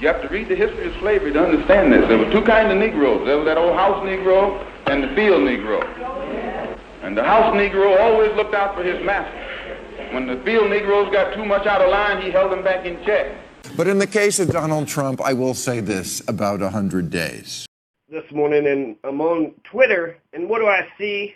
You have to read the history of slavery to understand this. There were two kinds of Negroes. There was that old house Negro and the field Negro. And the house Negro always looked out for his master. When the field Negroes got too much out of line, he held them back in check. But in the case of Donald Trump, I will say this about 100 days. This morning, and I'm on Twitter, and what do I see?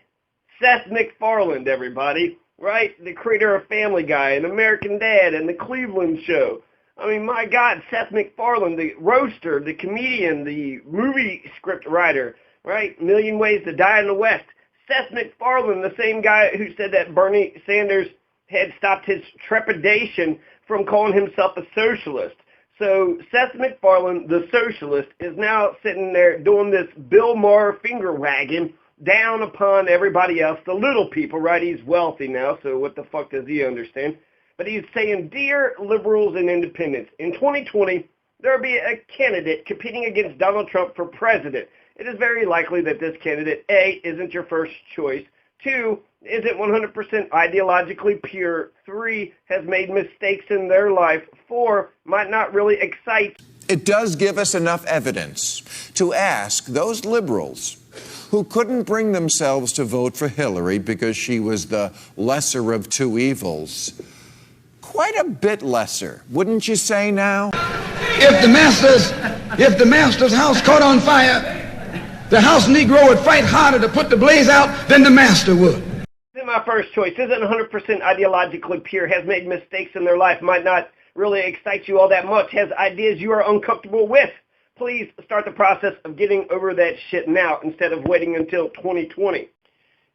Seth MacFarlane, everybody, right? The creator of Family Guy and American Dad and The Cleveland Show. I mean, my God, Seth MacFarlane, the roaster, the comedian, the movie script writer, right? Million Ways to Die in the West. Seth MacFarlane, the same guy who said that Bernie Sanders had stopped his trepidation from calling himself a socialist. So Seth MacFarlane, the socialist, is now sitting there doing this Bill Maher finger wagging down upon everybody else, the little people, right? He's wealthy now, so what the fuck does he understand? But he's saying, dear liberals and independents, in 2020, there will be a candidate competing against Donald Trump for president. It is very likely that this candidate, A, isn't your first choice, 2, isn't 100% ideologically pure, 3, has made mistakes in their life, 4, might not really excite. It does give us enough evidence to ask those liberals who couldn't bring themselves to vote for Hillary because she was the lesser of two evils, quite a bit lesser, wouldn't you say now? If the master's house caught on fire, the house Negro would fight harder to put the blaze out than the master would. Isn't my first choice, isn't 100% ideologically pure, has made mistakes in their life, might not really excite you all that much, has ideas you are uncomfortable with. Please start the process of getting over that shit now instead of waiting until 2020.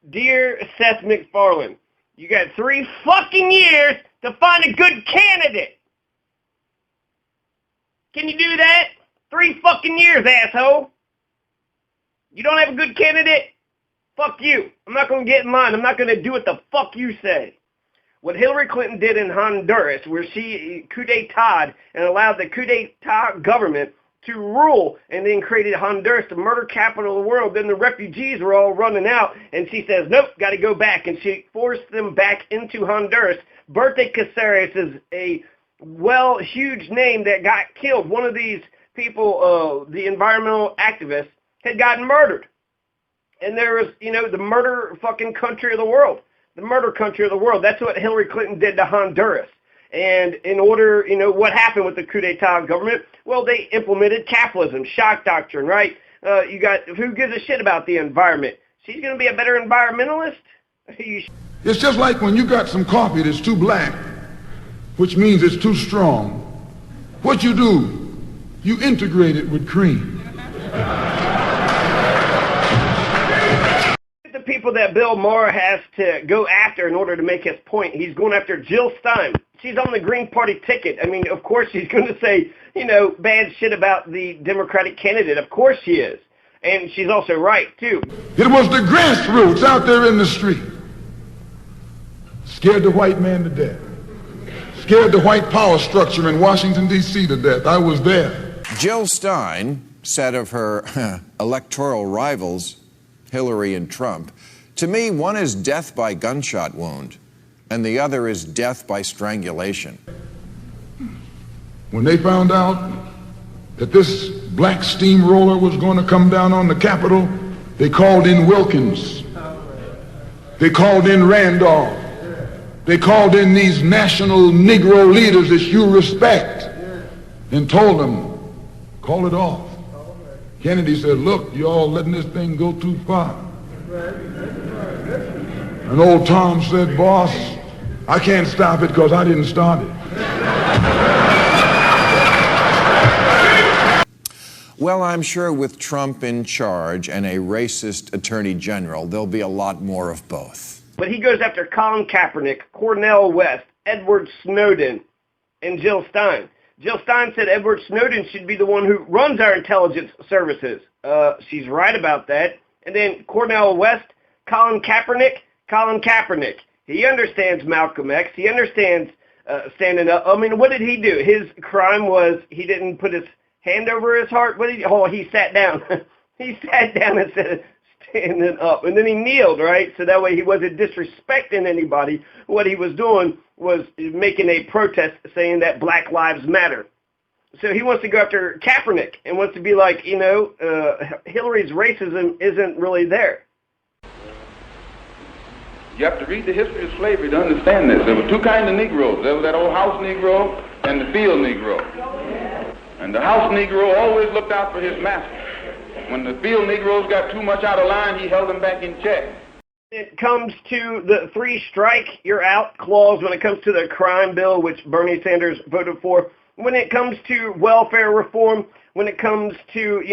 Dear Seth MacFarlane, you got 3 fucking years to find a good candidate. Can you do that? 3 fucking years, asshole. You don't have a good candidate? Fuck you. I'm not going to get in line. I'm not going to do what the fuck you say. What Hillary Clinton did in Honduras, where she coup d'etat and allowed the coup d'etat government to rule and then created Honduras, the murder capital of the world. Then the refugees were all running out, and she says, nope, got to go back. And she forced them back into Honduras. Berthe Caceres is a, huge name that got killed. One of these people, the environmental activists, had gotten murdered. And there was, the murder fucking country of the world. The murder country of the world. That's what Hillary Clinton did to Honduras. And in order, what happened with the coup d'etat government? Well, they implemented capitalism, shock doctrine, right? Who gives a shit about the environment? She's going to be a better environmentalist? It's just like when you got some coffee that's too black, which means it's too strong. What you do, you integrate it with cream. The people that Bill Maher has to go after in order to make his point, he's going after Jill Stein. She's on the Green Party ticket. I mean, of course she's going to say, bad shit about the Democratic candidate. Of course she is. And she's also right, too. It was the grassroots out there in the street. Scared the white man to death. Scared the white power structure in Washington, D.C. to death. I was there. Jill Stein said of her electoral rivals, Hillary and Trump, to me, one is death by gunshot wound, and the other is death by strangulation. When they found out that this black steamroller was going to come down on the Capitol, they called in Wilkins. They called in Randolph. They called in these national Negro leaders that you respect and told them, call it off. Kennedy said, look, you all letting this thing go too far. And old Tom said, boss, I can't stop it because I didn't start it. Well, I'm sure with Trump in charge and a racist attorney general, there'll be a lot more of both. But he goes after Colin Kaepernick, Cornel West, Edward Snowden, and Jill Stein. Jill Stein said Edward Snowden should be the one who runs our intelligence services. She's right about that. And then Cornel West, Colin Kaepernick. He understands Malcolm X. He understands standing up. I mean, what did he do? His crime was he didn't put his hand over his heart. He sat down. He sat down instead of standing up. And then he kneeled, right? So that way he wasn't disrespecting anybody. What he was doing was making a protest saying that Black Lives Matter. So he wants to go after Kaepernick and wants to be like, Hillary's racism isn't really there. You have to read the history of slavery to understand this. There were two kinds of Negroes. There was that old house Negro and the field Negro. And the house Negro always looked out for his master. When the field Negroes got too much out of line, he held them back in check. When it comes to the 3-strike, you're out clause, when it comes to the crime bill, which Bernie Sanders voted for, when it comes to welfare reform, when it comes to,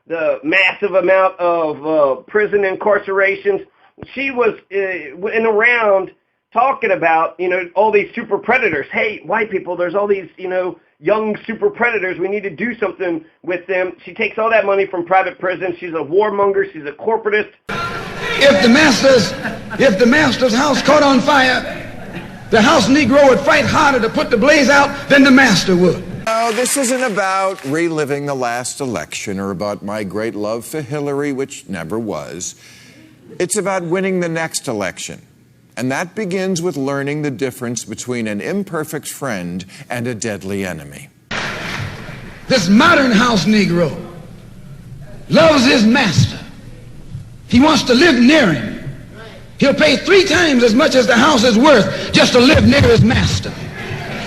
the massive amount of prison incarcerations, she was in around talking about, all these super predators. Hey, white people, there's all these, young super predators. We need to do something with them. She takes all that money from private prisons. She's a warmonger. She's a corporatist. If the master's house caught on fire, the house Negro would fight harder to put the blaze out than the master would. No, this isn't about reliving the last election or about my great love for Hillary, which never was. It's about winning the next election. And that begins with learning the difference between an imperfect friend and a deadly enemy. This modern house Negro loves his master. He wants to live near him. He'll pay 3 times as much as the house is worth just to live near his master.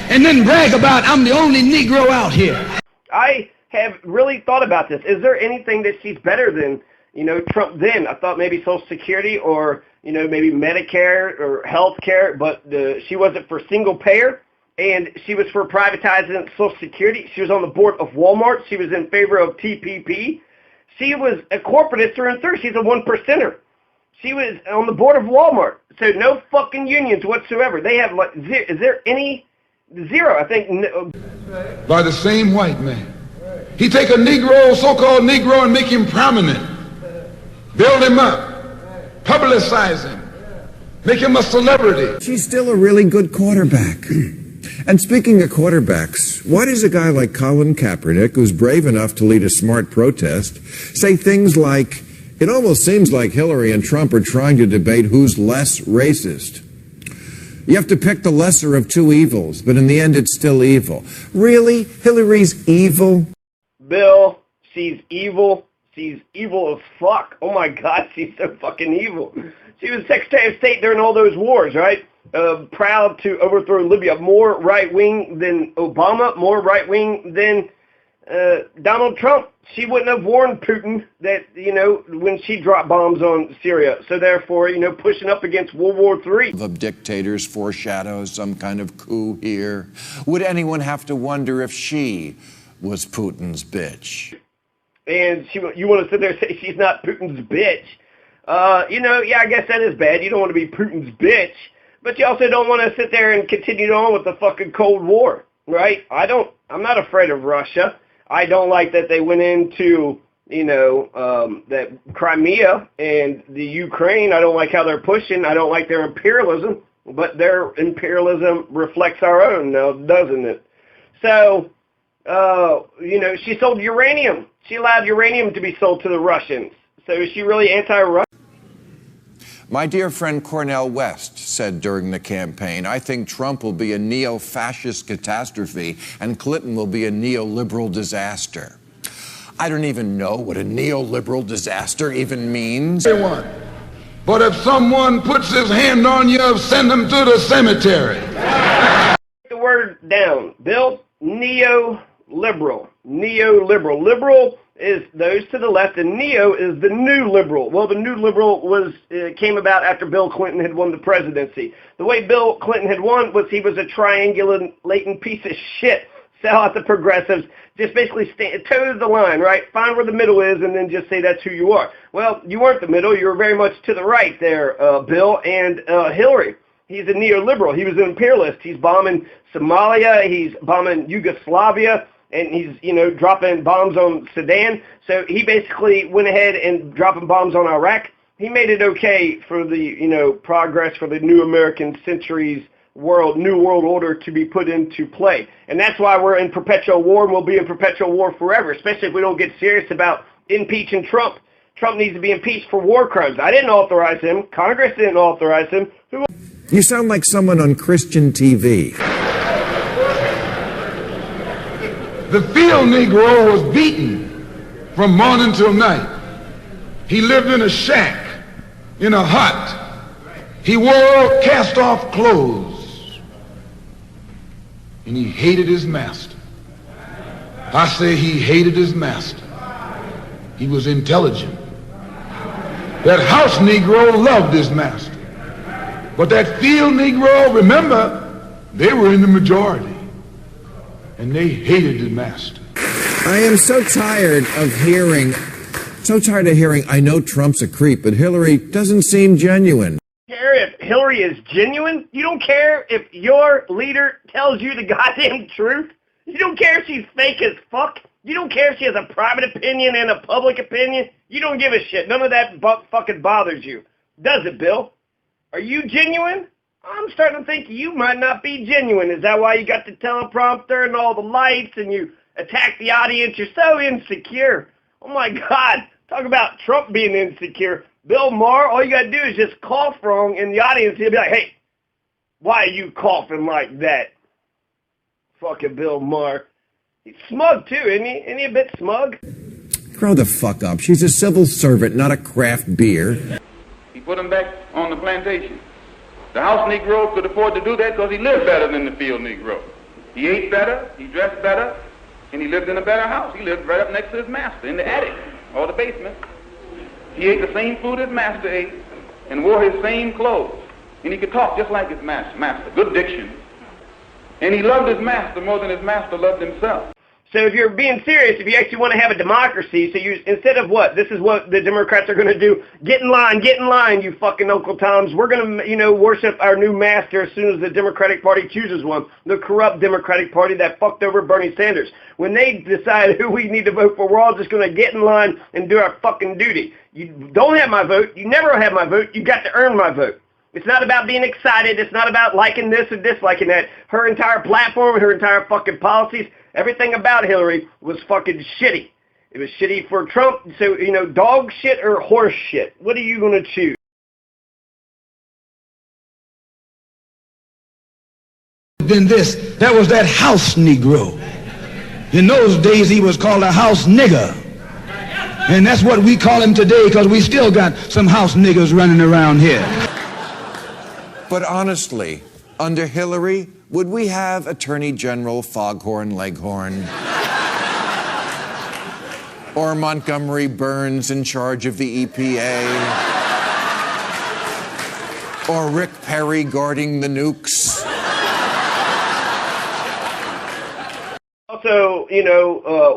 And then brag about, I'm the only Negro out here. I have really thought about this. Is there anything that she's better than, Trump then? I thought maybe Social Security or, maybe Medicare or health care, but she wasn't for single payer, and she was for privatizing Social Security. She was on the board of Walmart. She was in favor of TPP. She was a corporatist through and through. She's a 1%er. She was on the board of Walmart. So no fucking unions whatsoever. They have like zero. Is there any? Zero, I think. By the same white man. He take a Negro, so-called Negro, and make him prominent. Build him up. Publicize him. Make him a celebrity. She's still a really good quarterback. And speaking of quarterbacks, why does a guy like Colin Kaepernick, who's brave enough to lead a smart protest, say things like, it almost seems like Hillary and Trump are trying to debate who's less racist? You have to pick the lesser of two evils, but in the end it's still evil. Really? Hillary's evil? Bill, she's evil. She's evil as fuck. Oh my God, she's so fucking evil. She was Secretary of State during all those wars, right? Proud to overthrow Libya. More right-wing than Obama, more right-wing than Donald Trump. She wouldn't have warned Putin that, when she dropped bombs on Syria. So therefore, pushing up against World War III. The dictators foreshadow some kind of coup here. Would anyone have to wonder if she was Putin's bitch? And you want to sit there and say she's not Putin's bitch. Yeah, I guess that is bad. You don't want to be Putin's bitch. But you also don't want to sit there and continue on with the fucking Cold War, right? I'm not afraid of Russia. I don't like that they went into, that Crimea and the Ukraine. I don't like how they're pushing. I don't like their imperialism. But their imperialism reflects our own now, doesn't it? So, she sold uranium. She allowed uranium to be sold to the Russians. So is she really anti-Russian? My dear friend Cornel West said during the campaign, I think Trump will be a neo-fascist catastrophe and Clinton will be a neoliberal disaster. I don't even know what a neoliberal disaster even means. But if someone puts his hand on you, send him to the cemetery. The word down. Bill, neoliberal. Neoliberal. Liberal is those to the left, and neo is the new liberal. Well, the new liberal came about after Bill Clinton had won the presidency. The way Bill Clinton had won was he was a triangulating piece of shit. Sell out the progressives. Just basically toe the line, right? Find where the middle is and then just say that's who you are. Well, you weren't the middle. You were very much to the right there, Bill, and Hillary. He's a neoliberal. He was an imperialist. He's bombing Somalia. He's bombing Yugoslavia. And he's, dropping bombs on Sudan. So he basically went ahead and dropping bombs on Iraq. He made it okay for the, progress for the new American centuries new world order to be put into play. And that's why we're in perpetual war and we'll be in perpetual war forever, especially if we don't get serious about impeaching Trump. Trump needs to be impeached for war crimes. I didn't authorize him. Congress didn't authorize him. You sound like someone on Christian TV. The field Negro was beaten from morning till night. He lived in a shack, in a hut. He wore cast-off clothes, and he hated his master. I say he hated his master. He was intelligent. That house Negro loved his master. But that field Negro, remember, they were in the majority, and they hated the master. I am so tired of hearing, I know Trump's a creep, but Hillary doesn't seem genuine. Care if Hillary is genuine? You don't care if your leader tells you the goddamn truth? You don't care if she's fake as fuck? You don't care if she has a private opinion and a public opinion? You don't give a shit. None of that fucking bothers you. Does it, Bill? Are you genuine? I'm starting to think you might not be genuine. Is that why you got the teleprompter and all the lights and you attack the audience? You're so insecure. Oh my God. Talk about Trump being insecure. Bill Maher, all you got to do is just cough wrong in the audience. He'll be like, hey, why are you coughing like that? Fucking Bill Maher. He's smug too, isn't he? Isn't he a bit smug? Grow the fuck up. She's a civil servant, not a craft beer. He put him back on the plantation. The house Negro could afford to do that because he lived better than the field Negro. He ate better, he dressed better, and he lived in a better house. He lived right up next to his master in the attic or the basement. He ate the same food his master ate and wore his same clothes. And he could talk just like his master. Good diction. And he loved his master more than his master loved himself. So if you're being serious, if you actually want to have a democracy, so you instead of what? This is what the Democrats are going to do. Get in line, you fucking Uncle Toms. We're going to, worship our new master as soon as the Democratic Party chooses one. The corrupt Democratic Party that fucked over Bernie Sanders. When they decide who we need to vote for, we're all just going to get in line and do our fucking duty. You don't have my vote. You never have my vote. You got to earn my vote. It's not about being excited. It's not about liking this or disliking that. Her entire platform, her entire fucking policies, everything about Hillary was fucking shitty. It was shitty for Trump. So, dog shit or horse shit. What are you going to choose? Then that was that house Negro. In those days, he was called a house nigger. And that's what we call him today because we still got some house niggers running around here. But honestly, under Hillary, would we have Attorney General Foghorn Leghorn? Or Montgomery Burns in charge of the EPA? Or Rick Perry guarding the nukes? Also,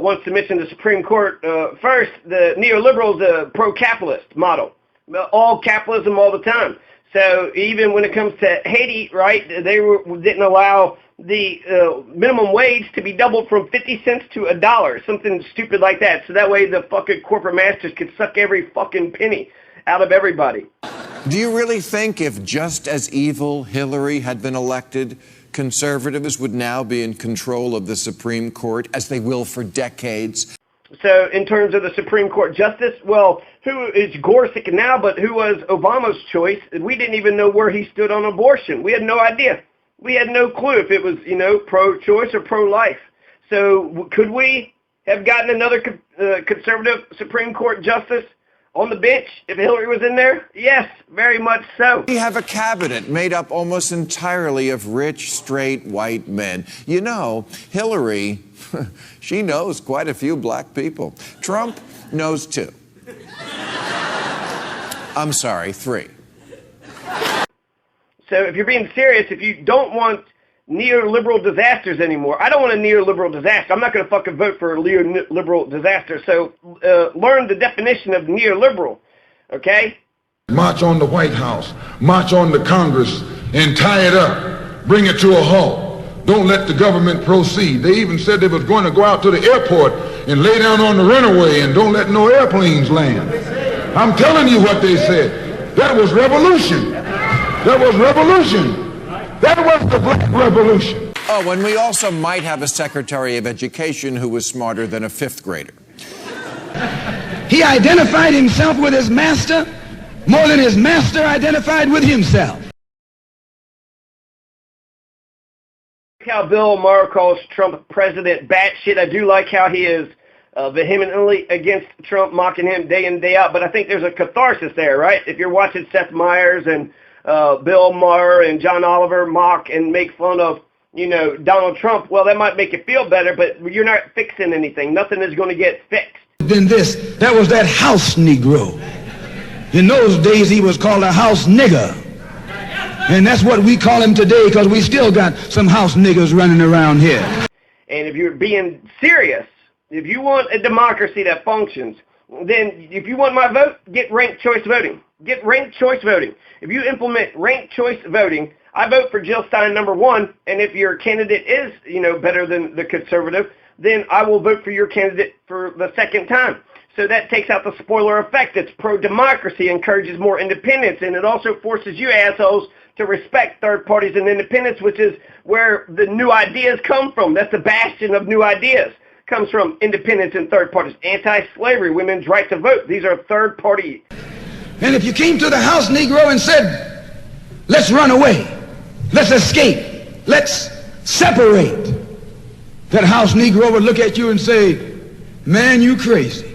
wants to mention the Supreme Court. First, the neoliberals, the pro-capitalist model. All capitalism all the time. So even when it comes to Haiti, right, they didn't allow the minimum wage to be doubled from 50 cents to $1, something stupid like that. So that way the fucking corporate masters could suck every fucking penny out of everybody. Do you really think if just as evil Hillary had been elected, conservatives would now be in control of the Supreme Court, as they will for decades? So in terms of the Supreme Court justice, well, who is Gorsuch now, but who was Obama's choice? We didn't even know where he stood on abortion. We had no idea. We had no clue if it was, pro-choice or pro-life. So could we have gotten another conservative Supreme Court justice on the bench if Hillary was in there? Yes, very much so. We have a cabinet made up almost entirely of rich, straight, white men. Hillary, she knows quite a few black people. Trump knows 2. I'm sorry, 3. So if you're being serious, if you don't want neoliberal disasters anymore, I don't want a neoliberal disaster. I'm not going to fucking vote for a neoliberal disaster. So learn the definition of neoliberal, okay? March on the White House, march on the Congress, and tie it up. Bring it to a halt. Don't let the government proceed. They even said they was going to go out to the airport and lay down on the runway and don't let no airplanes land. I'm telling you what they said. That was revolution. That was revolution. That was the Black Revolution. Oh, and we also might have a Secretary of Education who was smarter than a 5th grader. He identified himself with his master more than his master identified with himself. How Bill Maher calls Trump President batshit. I do like how he is vehemently against Trump, mocking him day in, day out. But I think there's a catharsis there, right? If you're watching Seth Meyers and Bill Maher and John Oliver mock and make fun of, Donald Trump, well, that might make you feel better, but you're not fixing anything. Nothing is going to get fixed. Then that was that house Negro. In those days, he was called a house nigger. And that's what we call him today, because we still got some house niggers running around here. And if you're being serious, if you want a democracy that functions, then if you want my vote, get ranked choice voting. Get ranked choice voting. If you implement ranked choice voting, I vote for Jill Stein #1, and if your candidate is, better than the conservative, then I will vote for your candidate for the second time. So that takes out the spoiler effect. It's pro-democracy, encourages more independence, and it also forces you assholes to respect third parties and independence, which is where the new ideas come from. That's the bastion of new ideas. Comes from independence and third parties. Anti-slavery, women's right to vote. These are third party. And if you came to the house Negro and said, let's run away, let's escape, let's separate, that house Negro would look at you and say, man, you crazy.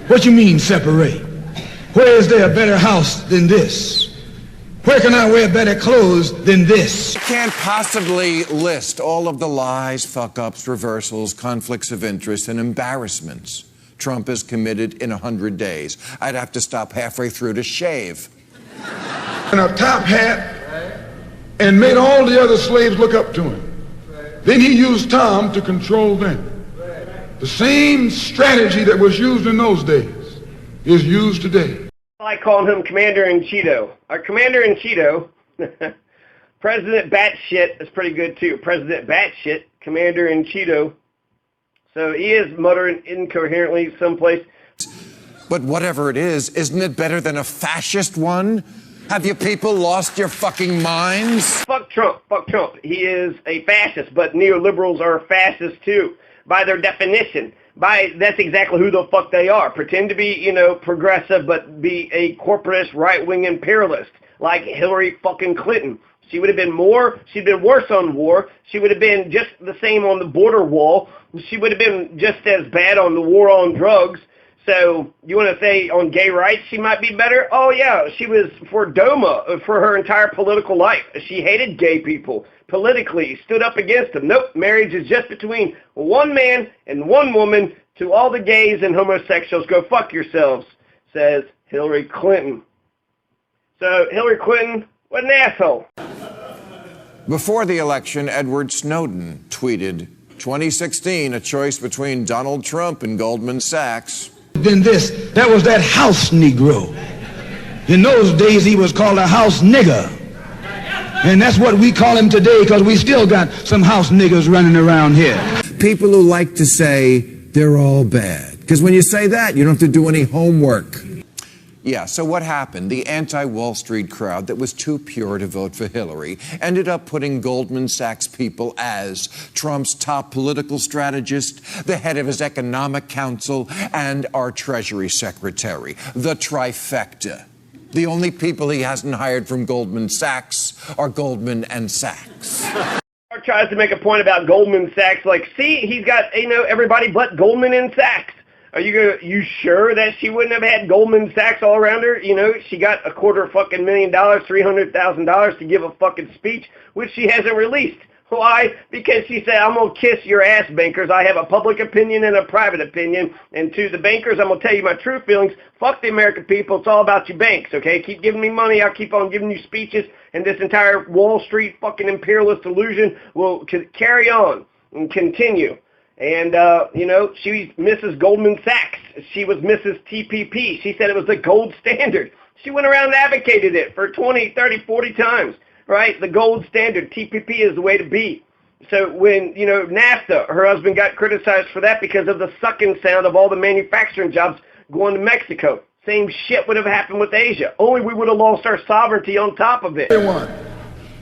What you mean separate? Where is there a better house than this? Where can I wear better clothes than this? You can't possibly list all of the lies, fuck-ups, reversals, conflicts of interest, and embarrassments Trump has committed in 100 days. I'd have to stop halfway through to shave. And a top hat and made all the other slaves look up to him. Then he used Tom to control them. The same strategy that was used in those days is used today. I like calling him Commander-in-Cheeto. Our Commander-in-Cheeto, President Batshit is pretty good too. President Batshit, Commander-in-Cheeto. So he is muttering incoherently someplace. But whatever it is, isn't it better than a fascist one? Have you people lost your fucking minds? Fuck Trump. Fuck Trump. He is a fascist, but neoliberals are fascists too, by their definition. That's exactly who the fuck they are. Pretend to be, progressive, but be a corporatist, right-wing imperialist, like Hillary fucking Clinton. She'd been worse on war. She would have been just the same on the border wall. She would have been just as bad on the war on drugs. So you want to say on gay rights she might be better? Oh yeah, she was for DOMA for her entire political life. She hated gay people. Politically, stood up against them. Nope, marriage is just between one man and one woman. To all the gays and homosexuals, go fuck yourselves, says Hillary Clinton. So Hillary Clinton, what an asshole. Before the election, Edward Snowden tweeted, 2016, a choice between Donald Trump and Goldman Sachs. Then that was that house Negro. In those days, he was called a house nigger. And that's what we call him today, because we still got some house niggers running around here. People who like to say they're all bad. Because when you say that, you don't have to do any homework. Yeah, so what happened? The anti-Wall Street crowd that was too pure to vote for Hillary ended up putting Goldman Sachs people as Trump's top political strategist, the head of his economic council, and our Treasury Secretary, the trifecta. The only people he hasn't hired from Goldman Sachs are Goldman and Sachs. Tries to make a point about Goldman Sachs, like, see, he's got, everybody but Goldman and Sachs. Are you sure that she wouldn't have had Goldman Sachs all around her? She got $250,000, $300,000 to give a fucking speech, which she hasn't released. Why? Because she said, I'm going to kiss your ass, bankers. I have a public opinion and a private opinion. And to the bankers, I'm going to tell you my true feelings. Fuck the American people. It's all about you banks, okay? Keep giving me money. I'll keep on giving you speeches. And this entire Wall Street fucking imperialist illusion will carry on and continue. And, she's Mrs. Goldman Sachs. She was Mrs. TPP. She said it was the gold standard. She went around and advocated it for 20, 30, 40 times. Right? The gold standard. TPP is the way to be. So when, NAFTA, her husband got criticized for that because of the sucking sound of all the manufacturing jobs going to Mexico. Same shit would have happened with Asia. Only we would have lost our sovereignty on top of it.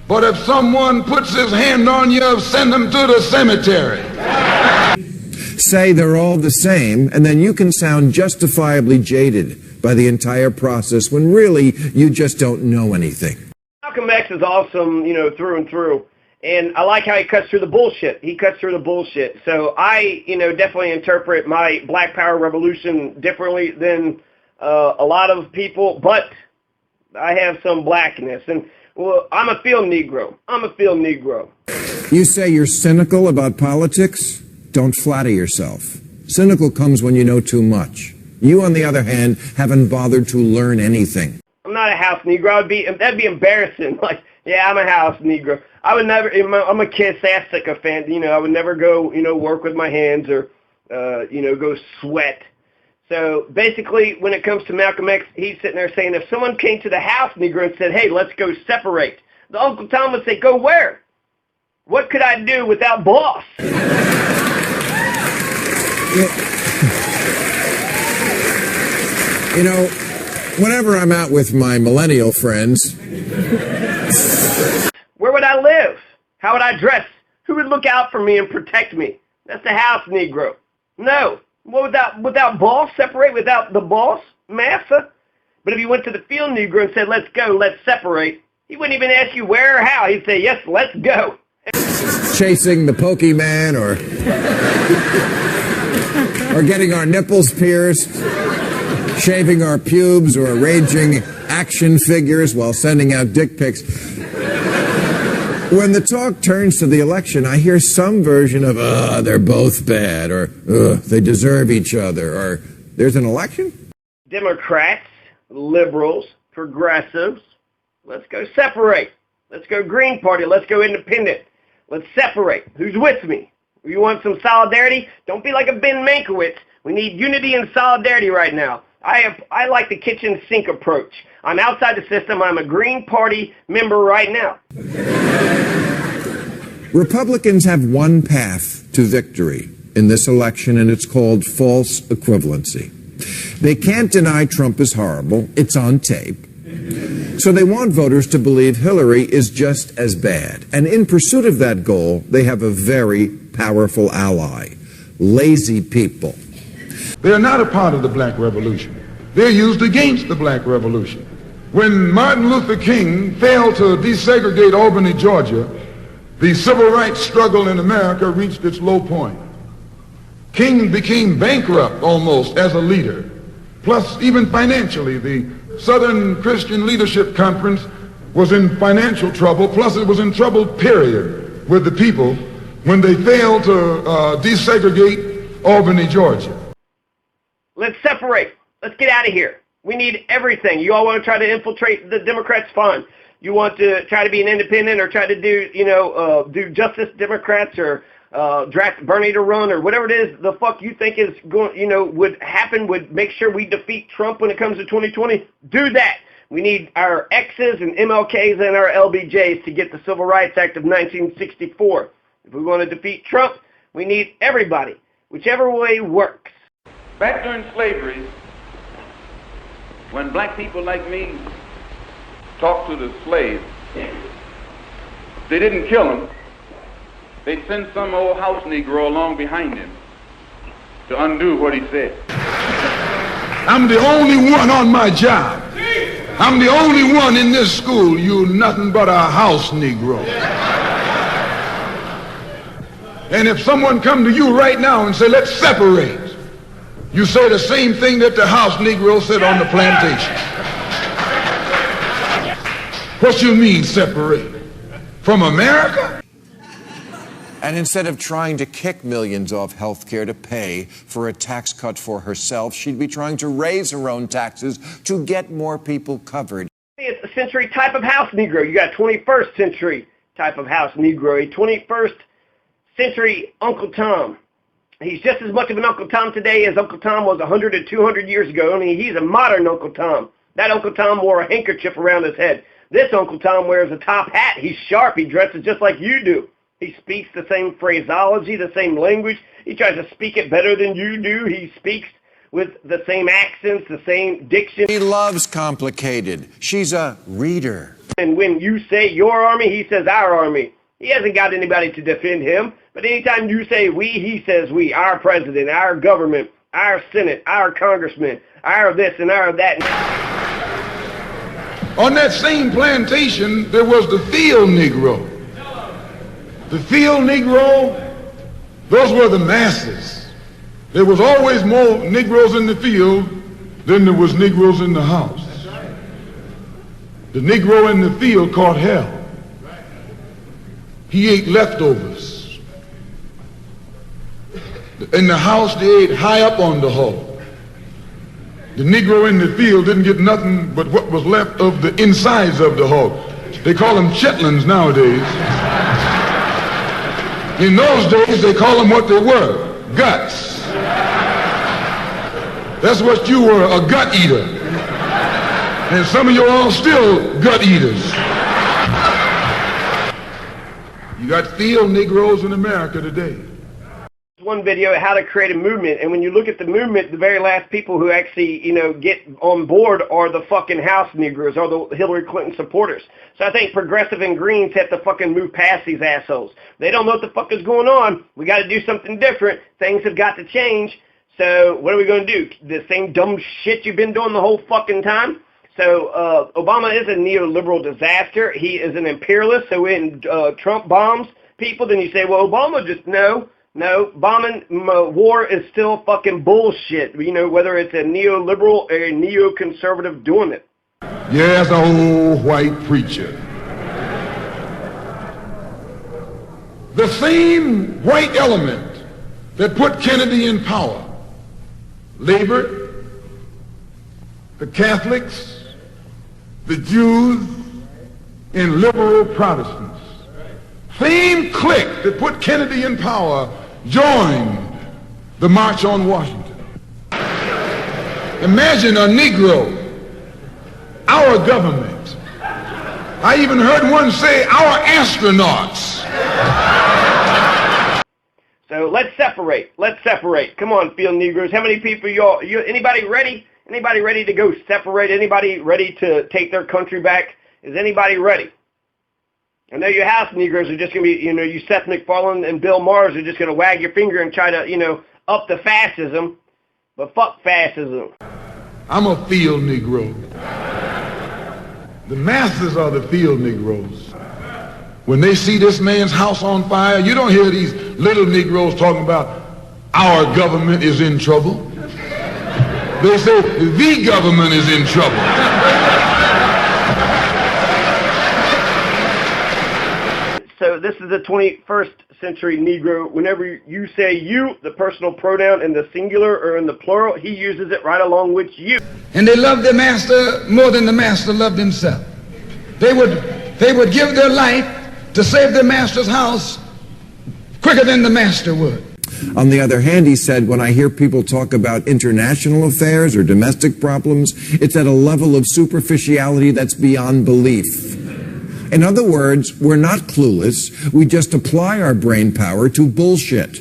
But if someone puts his hand on you, send them to the cemetery. Say they're all the same, and then you can sound justifiably jaded by the entire process when really you just don't know anything. Malcolm X is awesome, through and through. And I like how he cuts through the bullshit. He cuts through the bullshit. So I, definitely interpret my Black Power revolution differently than a lot of people, but I have some blackness. And, well, I'm a field Negro. You say you're cynical about politics? Don't flatter yourself. Cynical comes when you know too much. You, on the other hand, haven't bothered to learn anything. I'm not a house Negro. That'd be embarrassing. Like, yeah, I'm a house Negro. I would never. I'm a Kiss Asstica fan. I would never go. Work with my hands or, go sweat. So basically, when it comes to Malcolm X, he's sitting there saying, if someone came to the house Negro and said, "Hey, let's go separate," the Uncle Tom would say, "Go where? What could I do without boss?" Whenever I'm out with my millennial friends, where would I live? How would I dress? Who would look out for me and protect me? That's the house Negro. No. Well, without boss, separate without the boss, massa. But if you went to the field Negro and said, "Let's go, let's separate," he wouldn't even ask you where or how. He'd say, "Yes, let's go." Chasing the Pokemon or getting our nipples pierced, shaving our pubes, or arranging action figures while sending out dick pics. When the talk turns to the election, I hear some version of, they're both bad, or they deserve each other, or there's an election? Democrats, liberals, progressives, let's go separate. Let's go Green Party. Let's go independent. Let's separate. Who's with me? You want some solidarity? Don't be like a Ben Mankiewicz. We need unity and solidarity right now. I like the kitchen sink approach. I'm outside the system. I'm a Green Party member right now. Republicans have one path to victory in this election, and it's called false equivalency. They can't deny Trump is horrible. It's on tape. So they want voters to believe Hillary is just as bad. And in pursuit of that goal, they have a very powerful ally: lazy people. They are not a part of the black revolution. They're used against the black revolution. When Martin Luther King failed to desegregate Albany, Georgia, the civil rights struggle in America reached its low point. King became bankrupt almost as a leader. Plus, even financially, the Southern Christian Leadership Conference was in financial trouble. Plus, it was in trouble, period, with the people when they failed to desegregate Albany, Georgia. Let's separate. Let's get out of here. We need everything. You all want to try to infiltrate the Democrats? Fine. You want to try to be an independent or try to do, do Justice Democrats or draft Bernie to run or whatever it is the fuck you think is going, would happen, would make sure we defeat Trump when it comes to 2020? Do that. We need our X's and MLKs and our LBJs to get the Civil Rights Act of 1964. If we want to defeat Trump, we need everybody, whichever way works. Back during slavery, when black people like me talked to the slaves, they didn't kill him. They'd send some old house Negro along behind him to undo what he said. I'm the only one on my job. I'm the only one in this school. You're nothing but a house Negro. And if someone come to you right now and say, let's separate, you say the same thing that the house Negro said on the plantation. What you mean separate? From America? And instead of trying to kick millions off health care to pay for a tax cut for herself, she'd be trying to raise her own taxes to get more people covered. It's a century type of house Negro. You got 21st century type of house Negro, a 21st century Uncle Tom. He's just as much of an Uncle Tom today as Uncle Tom was 100 or 200 years ago. I mean, he's a modern Uncle Tom. That Uncle Tom wore a handkerchief around his head. This Uncle Tom wears a top hat. He's sharp. He dresses just like you do. He speaks the same phraseology, the same language. He tries to speak it better than you do. He speaks with the same accents, the same diction. He loves complicated. She's a reader. And when you say your army, he says our army. He hasn't got anybody to defend him. But anytime you say we, he says we. Our president, our government, our Senate, our congressman, our this and our that. On that same plantation, there was the field Negro. The field Negro, those were the masses. There was always more Negroes in the field than there was Negroes in the house. The Negro in the field caught hell. He ate leftovers. In the house, they ate high up on the hog. The Negro in the field didn't get nothing but what was left of the insides of the hog. They call them chitlins nowadays. In those days, they call them what they were, guts. That's what you were, a gut eater. And some of you all still gut eaters. You got field Negroes in America today. One video, how to create a movement, and when you look at the movement, the very last people who actually, get on board are the fucking House Negroes, or the Hillary Clinton supporters. So I think progressive and Greens have to fucking move past these assholes. They don't know what the fuck is going on. We got to do something different. Things have got to change. So what are we going to do? The same dumb shit you've been doing the whole fucking time? So Obama is a neoliberal disaster. He is an imperialist. So when Trump bombs people, then you say, well, Obama just, no, bombing war is still fucking bullshit, whether it's a neoliberal or a neoconservative doing it. Yes, a old white preacher. The same white element that put Kennedy in power labored, the Catholics, the Jews, and liberal Protestants. Same clique that put Kennedy in power joined the March on Washington. Imagine a Negro, our government. I even heard one say, our astronauts. So let's separate. Come on, field Negroes. How many people anybody ready? Anybody ready to go separate? Anybody ready to take their country back? Is anybody ready? I know your House Negroes are just going to be, you Seth MacFarlane and Bill Maher are just going to wag your finger and try to, up the fascism. But fuck fascism. I'm a field Negro. The masses are the field Negroes. When they see this man's house on fire, you don't hear these little Negroes talking about our government is in trouble. They say the government is in trouble. So this is the 21st century Negro. Whenever you say you, the personal pronoun in the singular or in the plural, he uses it right along with you. And they loved their master more than the master loved himself. They would give their life to save their master's house quicker than the master would. On the other hand, he said, when I hear people talk about international affairs or domestic problems, it's at a level of superficiality that's beyond belief. In other words, we're not clueless. We just apply our brain power to bullshit.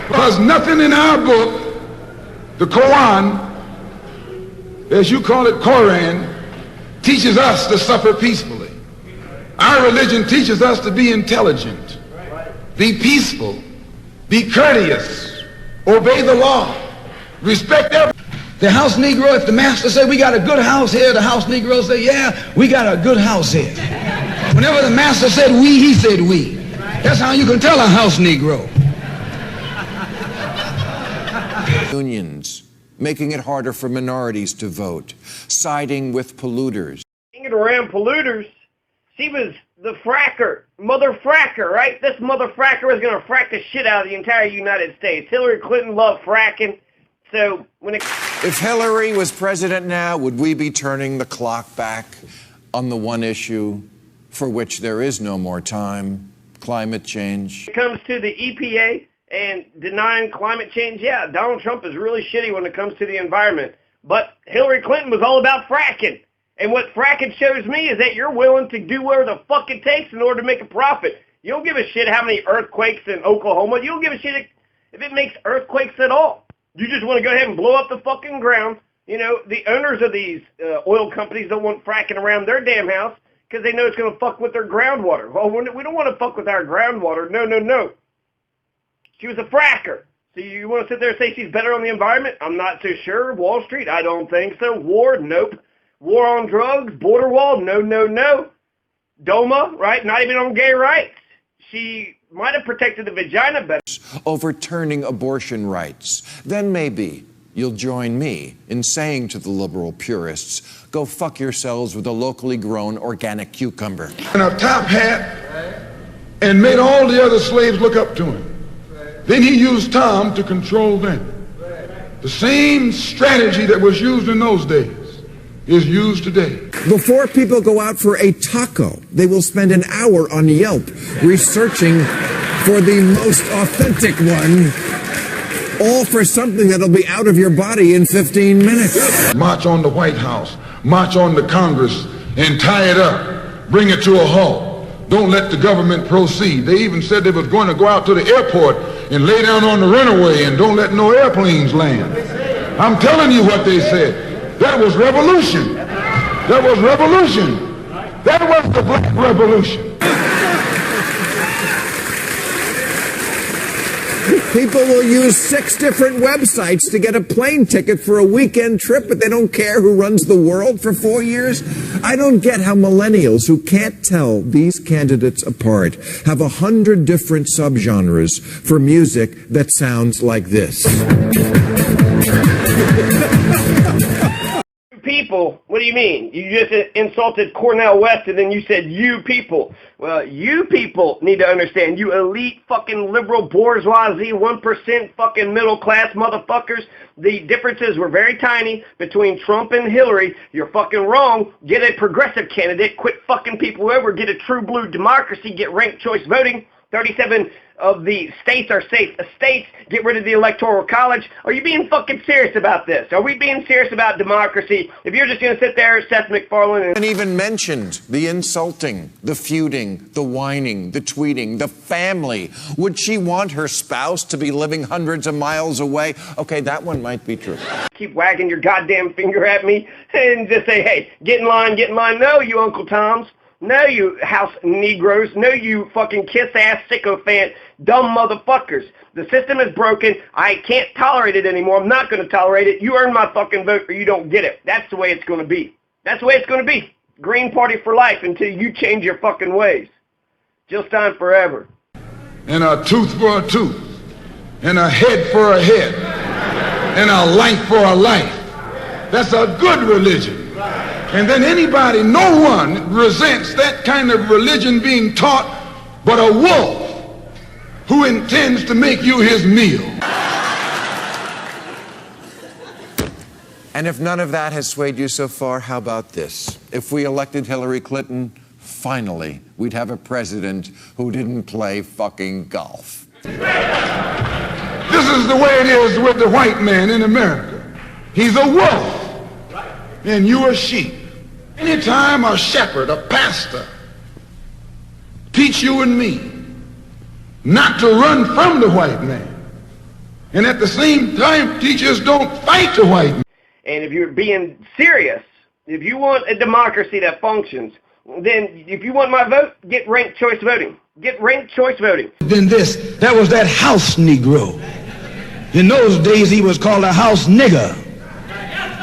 Because nothing in our book, the Quran, as you call it, Koran, teaches us to suffer peacefully. Our religion teaches us to be intelligent, be peaceful, be courteous, obey the law, respect everyone. The house Negro, if the master said, we got a good house here, the house Negro say, yeah, we got a good house here. Whenever the master said we, he said we. That's how you can tell a house Negro. Unions, making it harder for minorities to vote, siding with polluters. Hanging around polluters, she was the fracker, mother fracker, right? This mother fracker was going to frack the shit out of the entire United States. Hillary Clinton loved fracking. So if Hillary was president now, would we be turning the clock back on the one issue for which there is no more time, climate change? When it comes to the EPA and denying climate change, yeah, Donald Trump is really shitty when it comes to the environment. But Hillary Clinton was all about fracking. And what fracking shows me is that you're willing to do whatever the fuck it takes in order to make a profit. You don't give a shit how many earthquakes in Oklahoma. You don't give a shit if it makes earthquakes at all. You just want to go ahead and blow up the fucking ground. The owners of these oil companies don't want fracking around their damn house because they know it's going to fuck with their groundwater. Well, we don't want to fuck with our groundwater. No. She was a fracker. So you want to sit there and say she's better on the environment? I'm not so sure. Wall Street? I don't think so. War? Nope. War on drugs, border wall, no, no, no. DOMA, right? Not even on gay rights. She might have protected the vagina better. Overturning abortion rights. Then maybe you'll join me in saying to the liberal purists, go fuck yourselves with a locally grown organic cucumber. And a top hat, and made all the other slaves look up to him. Then he used Tom to control them. The same strategy that was used in those days is used today. Before people go out for a taco, they will spend an hour on Yelp researching for the most authentic one, all for something that'll be out of your body in 15 minutes. March on the White House, march on the Congress, and tie it up. Bring it to a halt. Don't let the government proceed. They even said they was going to go out to the airport and lay down on the runway and don't let no airplanes land. I'm telling you what they said. That was revolution. That was revolution. That was the black revolution. People will use 6 different websites to get a plane ticket for a weekend trip, but they don't care who runs the world for 4 years. I don't get how millennials who can't tell these candidates apart have 100 different subgenres for music that sounds like this. People, what do you mean? You just insulted Cornel West and then you said you people. Well, you people need to understand, you elite fucking liberal bourgeoisie 1% fucking middle class motherfuckers. The differences were very tiny between Trump and Hillary. You're fucking wrong. Get a progressive candidate. Quit fucking people over. Get a true blue democracy. Get ranked choice voting. 37 of the states are safe states. Get rid of the electoral college. Are you being fucking serious about this? Are we being serious about democracy? If you're just going to sit there, Seth MacFarlane, And even mentioned the insulting, the feuding, the whining, the tweeting, the family. Would she want her spouse to be living hundreds of miles away? Okay, that one might be true. keep wagging your goddamn finger at me and just say, hey, get in line, get in line. No, you Uncle Toms. No, you house Negroes. No, you fucking kiss-ass sycophant dumb motherfuckers. The system is broken. I can't tolerate it anymore. I'm not going to tolerate it. You earn my fucking vote or you don't get it. That's the way it's going to be. That's the way it's going to be. Green Party for life until you change your fucking ways. Jill Stein forever. And a tooth for a tooth. And a head for a head. And a life for a life. That's a good religion. And then anybody, no one resents that kind of religion being taught but a wolf who intends to make you his meal. And if none of that has swayed you so far, how about this? If we elected Hillary Clinton, finally, we'd have a president who didn't play fucking golf. This is the way it is with the white man in America. He's a wolf, and you a sheep. Anytime a shepherd, a pastor, teach you and me not to run from the white man, and at the same time teach us don't fight the white man. And if you're being serious, if you want a democracy that functions, then if you want my vote, get ranked choice voting. Get ranked choice voting. Then that was that house Negro. In those days, he was called a house nigger.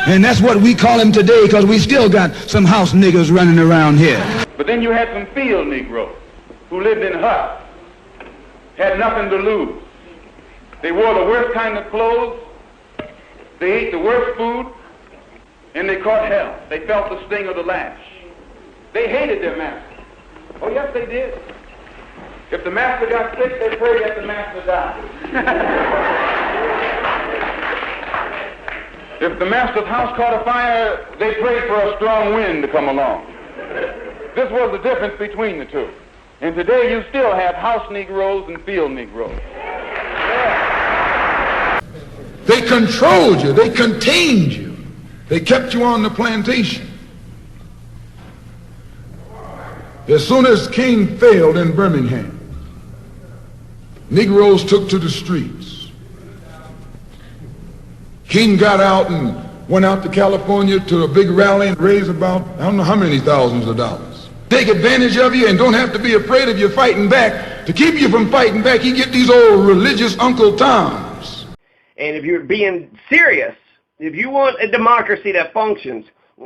And that's what we call him today, because we still got some house niggers running around here. But then you had some field Negroes who lived in huts, had nothing to lose. They wore the worst kind of clothes, they ate the worst food, and they caught hell. They felt the sting of the lash. They hated their master. Oh, yes, they did. If the master got sick, they prayed that the master died. If the master's house caught a fire, they prayed for a strong wind to come along. This was the difference between the two. And today you still have house Negroes and field Negroes. They controlled you. They contained you. They kept you on the plantation. As soon as King failed in Birmingham, Negroes took to the streets. King got out and went out to California to a big rally and raised about, I don't know how many thousands of dollars. Take advantage of you and don't have to be afraid of you fighting back. To keep you from fighting back, he get these old religious Uncle Toms. And if you're being serious, if you want a democracy that functions,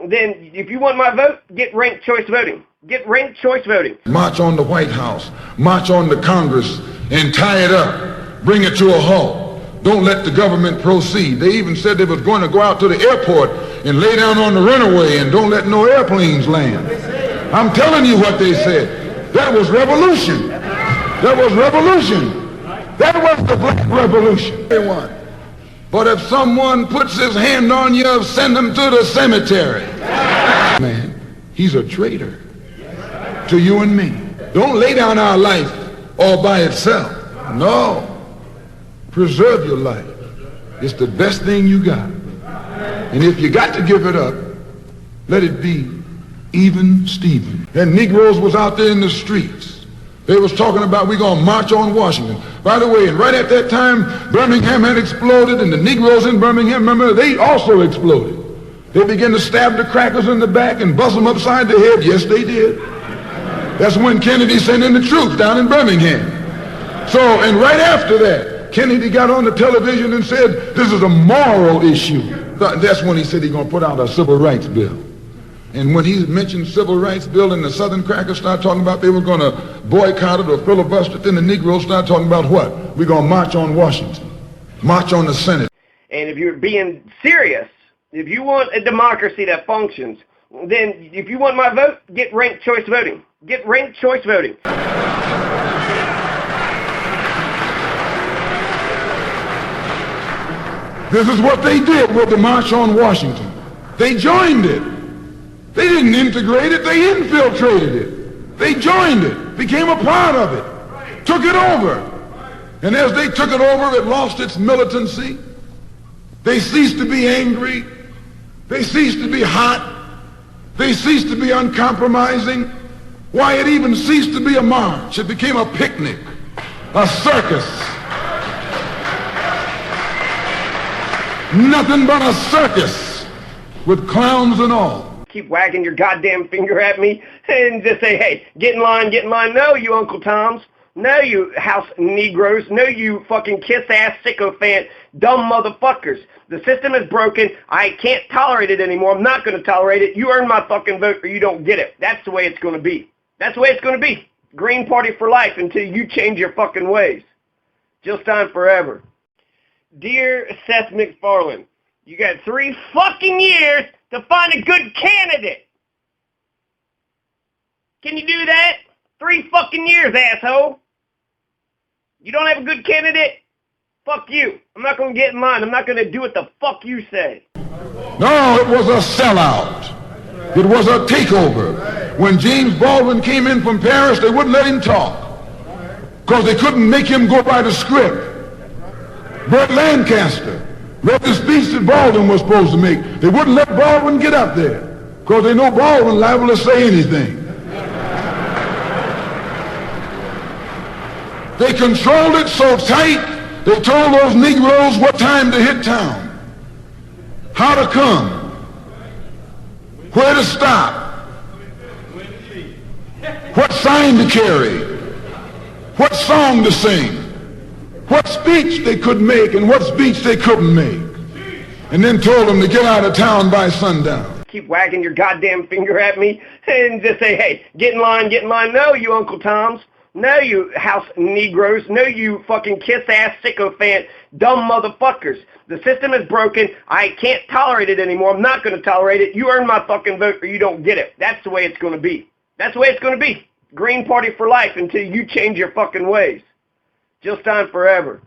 then if you want my vote, get ranked choice voting. Get ranked choice voting. March on the White House, march on the Congress, and tie it up. Bring it to a halt. Don't let the government proceed. They even said they was going to go out to the airport and lay down on the runway and don't let no airplanes land. I'm telling you what they said. That was revolution. That was revolution. That was the black revolution. But if someone puts his hand on you, send him to the cemetery. Man, he's a traitor to you and me. Don't lay down our life all by itself. No. Preserve your life. It's the best thing you got. And if you got to give it up, let it be even Steven. And Negroes was out there in the streets. They was talking about we're going to march on Washington. By the way, and right at that time, Birmingham had exploded, and the Negroes in Birmingham, remember, they also exploded. They began to stab the crackers in the back and bust them upside the head. Yes, they did. That's when Kennedy sent in the troops down in Birmingham. So, and right after that, Kennedy got on the television and said, this is a moral issue. That's when he said he's going to put out a civil rights bill. And when he mentioned civil rights bill and the Southern crackers started talking about they were going to boycott it or filibuster it, then the Negroes started talking about what? We're going to march on Washington, march on the Senate. And if you're being serious, if you want a democracy that functions, then if you want my vote, get ranked choice voting. Get ranked choice voting. This is what they did with the March on Washington. They joined it. They didn't integrate it, they infiltrated it. They joined it, became a part of it, took it over. And as they took it over, it lost its militancy. They ceased to be angry. They ceased to be hot. They ceased to be uncompromising. Why, it even ceased to be a march. It became a picnic, a circus. Nothing but a circus with clowns and all. Keep wagging your goddamn finger at me and just say, hey, get in line, get in line. No, you Uncle Toms. No, you house Negroes. No, you fucking kiss-ass sycophant dumb motherfuckers. The system is broken. I can't tolerate it anymore. I'm not going to tolerate it. You earn my fucking vote or you don't get it. That's the way it's going to be. That's the way it's going to be. Green Party for life until you change your fucking ways. Just time forever. Dear Seth MacFarlane, you got 3 fucking years to find a good candidate. Can you do that? 3 fucking years, asshole. You don't have a good candidate? Fuck you. I'm not going to get in line. I'm not going to do what the fuck you say. No, it was a sellout. It was a takeover. When James Baldwin came in from Paris, they wouldn't let him talk because they couldn't make him go by the script. Burt Lancaster read the speech that Baldwin was supposed to make. They wouldn't let Baldwin get up there because they know Baldwin liable to say anything. They controlled it so tight, they told those Negroes what time to hit town, how to come, where to stop, what sign to carry, what song to sing, what speech they could make and what speech they couldn't make, and then told them to get out of town by sundown. Keep wagging your goddamn finger at me and just say, hey, get in line, get in line. No, you Uncle Toms. No, you house Negroes. No, you fucking kiss-ass sycophant dumb motherfuckers. The system is broken. I can't tolerate it anymore. I'm not going to tolerate it. You earn my fucking vote or you don't get it. That's the way it's going to be. That's the way it's going to be. Green Party for life until you change your fucking ways. Just time forever.